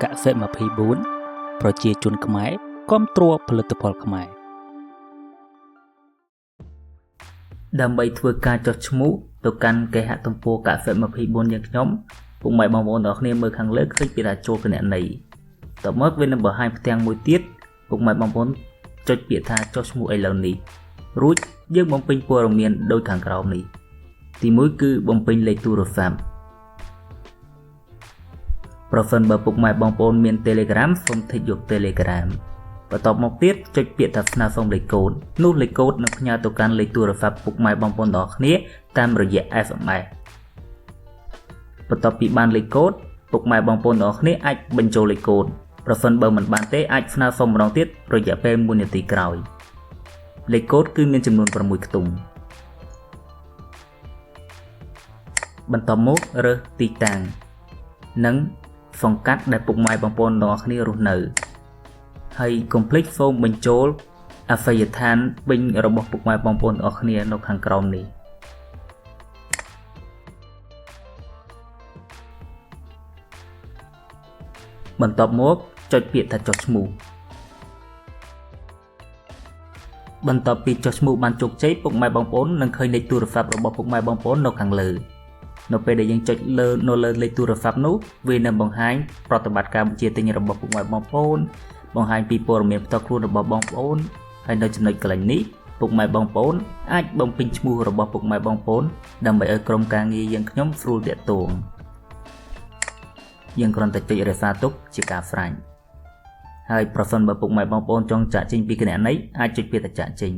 កសិ24ប្រជាជនខ្មែរគាំទ្រផលិតផលខ្មែរដើម្បីធ្វើការចុះឈ្មោះទៅកាន់គេហទំព័រកសិ24យើងខ្ញុំពុកម៉ែបងប្អូនទាំងអស់គ្នាមើលខាងលើឃើញពីថាចូលគណនីតើមកវានឹងបង្ហាញផ្ទាំងមួយទៀតពុកម៉ែបងប្អូនចុចពាក្យថាចុះឈ្មោះឥឡូវនេះរួចយើងបំពេញព័ត៌មានដូចខាងក្រោមនេះទី1គឺបំពេញលេខទូរស័ព្ទប្រសិនបើពុកម៉ែបងប្អូនមាន Telegram សូមធីកយក Telegram បន្ទាប់មកទៀតចុចពាក្យថាស្នើសុំលេខកូដនោះលេខកូដនឹងផ្ញើទៅកាន់លេខទូរស័ព្ទពុកម៉ែបងប្អូនទាំងអស់គ្នាតាមរយៈ SMS បន្ទាប់ពីបានលេខកូដពុកម៉ែបងប្អូនទាំងអស់គ្នាអាចបញ្ចូលលេខកូដប្រសិនបើមិនបានទេអាចស្នើសុំម្ដងទៀតរយៈពេល1នាទីក្រោយលេខកូដគឺមានចំនួន6ខ្ទង់បន្ទាប់មករើសទីតាំងនិងសង្កាត់ដែលពុកម៉ែបងប្អូនទាំងអស់គ្នារស់នៅហើយកុំភ្លេចសូមបញ្ចូលអាសយដ្ឋានពេញរបស់ពុកម៉ែបងប្អូនទាំងអស់គ្នានៅខាងក្រោមនេះបន្ទាប់មកចុចពាក្យថាចុះឈ្មោះបន្ទាប់ពីចុះឈ្មោះបានជោគជ័យពុកម៉ែបងប្អូននឹងឃើញលេខទូរស័ព្ទរបស់ពុកម៉ែបងប្អូននៅខាងលើនៅពេលដែលយើងចុចនៅលើលេខទូរស័ព្ទនោះវានឹងបង្ហាញប្រតិបត្តិការបញ្ជាទិញរបស់ពុកម៉ែបងប្អូនបង្ហាញពីព័ត៌មានផ្ទាល់ខ្លួនរបស់បងប្អូនហើយនៅចំណុចកន្លែងនេះពុកម៉ែបងប្អូនអាចបំពេញឈ្មោះរបស់ពុកម៉ែបងប្អូនដើម្បីឲ្យក្រុមការងារយើងខ្ញុំស្រួលទាក់ទងយើងគ្រាន់តែចុចរក្សាទុកជាការស្រេចហើយប្រសិនបើពុកម៉ែបងប្អូនចង់ចាក់ចេញពីគណនីអាចចុចពាក្យថាចាក់ចេញ